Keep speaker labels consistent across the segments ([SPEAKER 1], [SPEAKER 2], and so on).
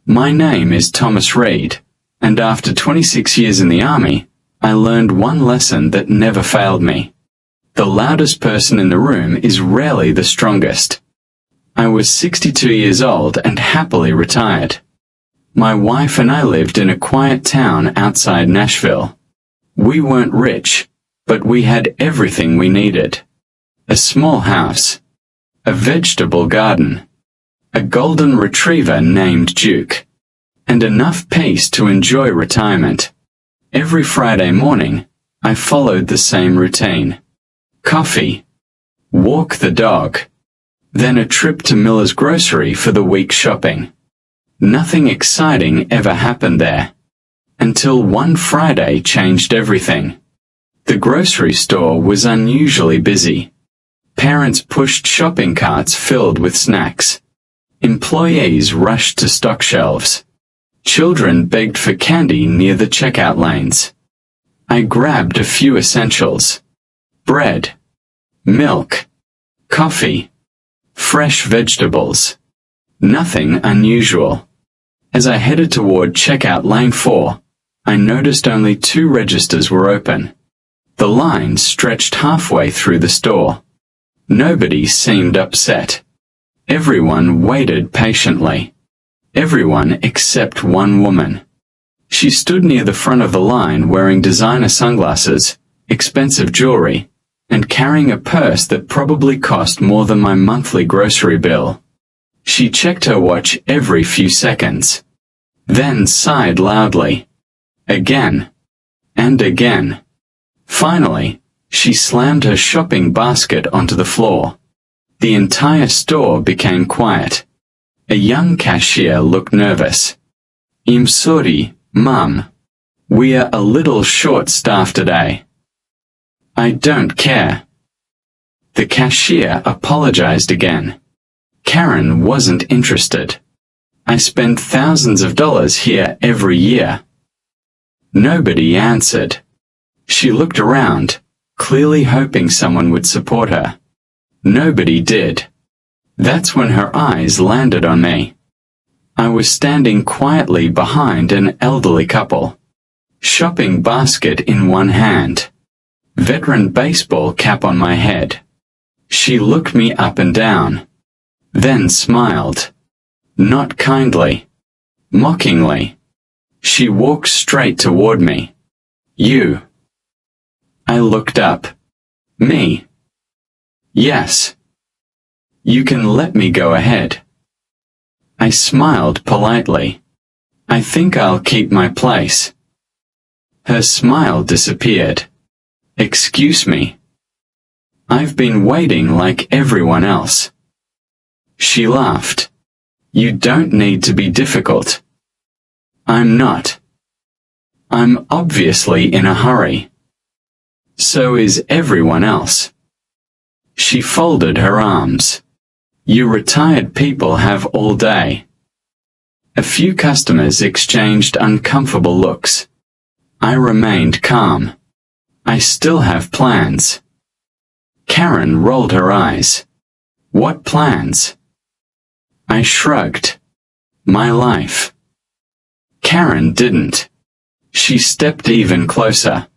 [SPEAKER 1] My name is Thomas Reed, and after 26 years in the Army, I learned one lesson that never failed me. The loudest person in the room is rarely the strongest. I was 62 years old and happily retired. My wife and I lived in a quiet town outside Nashville. We weren't rich, but we had everything we needed. A small house, a vegetable garden, a golden retriever named Duke, and enough peace to enjoy retirement. Every Friday morning, I followed the same routine. Coffee, walk the dog, then a trip to Miller's grocery for the week shopping. Nothing exciting ever happened there. Until one Friday changed everything. The grocery store was unusually busy. Parents pushed shopping carts filled with snacks. Employees rushed to stock shelves. Children begged for candy near the checkout lanes. I grabbed a few essentials: bread, milk, coffee, fresh vegetables. Nothing unusual. As I headed toward checkout lane 4, I noticed only 2 registers were open. The line stretched halfway through the store. Nobody seemed upset. Everyone waited patiently. Everyone except one woman. She stood near the front of the line wearing designer sunglasses, expensive jewelry, and carrying a purse that probably cost more than my monthly grocery bill. She checked her watch every few seconds, then sighed loudly. Again. And again. Finally, she slammed her shopping basket onto the floor. The entire store became quiet. A young cashier looked nervous. "I'm sorry, Mum. We're a little short-staffed today." "I don't care." The cashier apologized again. Karen wasn't interested. "I spend thousands of dollars here every year." Nobody answered. She looked around, clearly hoping someone would support her. Nobody did. That's when her eyes landed on me. I was standing quietly behind an elderly couple. Shopping basket in one hand. Veteran baseball cap on my head. She looked me up and down. Then smiled. Not kindly. Mockingly. She walked straight toward me. "You." I looked up. "Me?" "Yes." "You can let me go ahead." I smiled politely. "I think I'll keep my place." Her smile disappeared. "Excuse me. I've been waiting like everyone else." She laughed. "You don't need to be difficult." "I'm not. I'm obviously in a hurry. So is everyone else." She folded her arms. "You retired people have all day." A few customers exchanged uncomfortable looks. I remained calm. "I still have plans." Karen rolled her eyes. "What plans?" I shrugged. "My life." Karen didn't. She stepped even closer.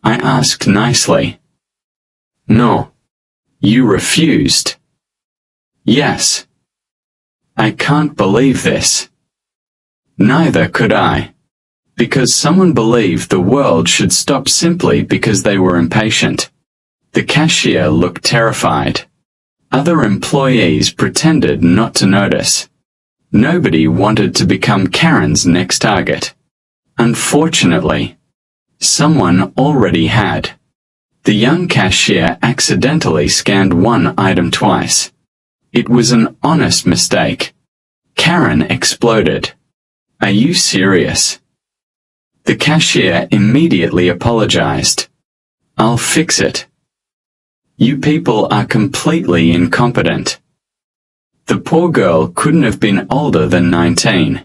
[SPEAKER 1] I asked nicely. "No. You refused." "Yes." I can't believe this. Neither could I. Because someone believed the world should stop simply because they were impatient. The cashier looked terrified. Other employees pretended not to notice. Nobody wanted to become Karen's next target. Unfortunately, someone already had. The young cashier accidentally scanned one item twice. It was an honest mistake. Karen exploded. "Are you serious?" The cashier immediately apologized. "I'll fix it. You people are completely incompetent." The poor girl couldn't have been older than 19.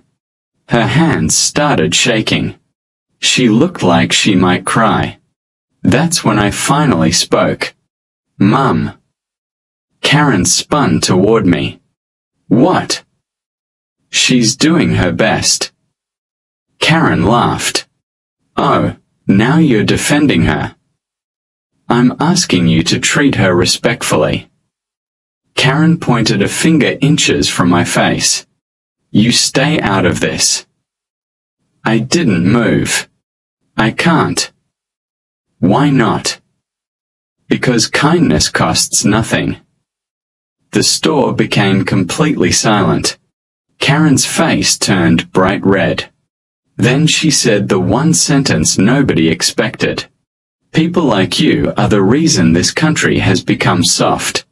[SPEAKER 1] Her hands started shaking. She looked like she might cry. That's when I finally spoke. "Mum." Karen spun toward me. "What?" She's doing her best. Karen laughed. Oh, now you're defending her. I'm asking you to treat her respectfully. Karen pointed a finger inches from my face. You stay out of this. I didn't move. I can't. Why not? Because kindness costs nothing. The store became completely silent. Karen's face turned bright red. Then she said the one sentence nobody expected. People like you are the reason this country has become soft.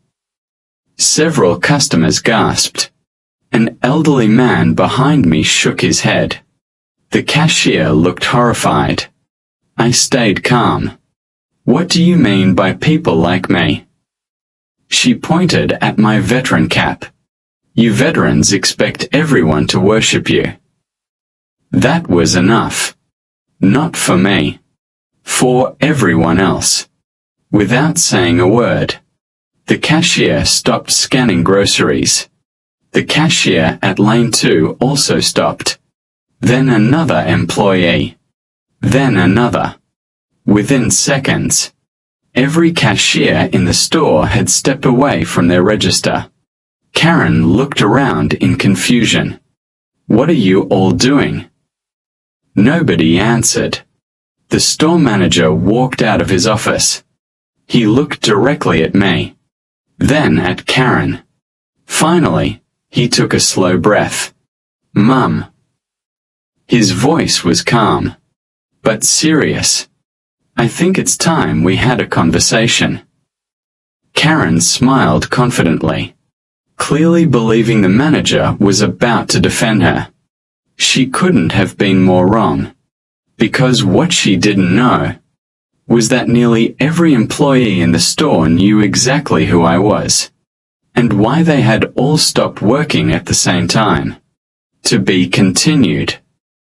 [SPEAKER 1] Several customers gasped. An elderly man behind me shook his head. The cashier looked horrified. I stayed calm. What do you mean by people like me? She pointed at my veteran cap. You veterans expect everyone to worship you. That was enough. Not for me. For everyone else. Without saying a word, the cashier stopped scanning groceries. The cashier at lane 2 also stopped. Then another employee. Then another. Within seconds, every cashier in the store had stepped away from their register. Karen looked around in confusion. What are you all doing? Nobody answered. The store manager walked out of his office. He looked directly at me. Then at Karen. Finally, he took a slow breath. Mum. His voice was calm, but serious. I think it's time we had a conversation. Karen smiled confidently, clearly believing the manager was about to defend her. She couldn't have been more wrong, because what she didn't know was that nearly every employee in the store knew exactly who I was, and why they had all stopped working at the same time. To be continued.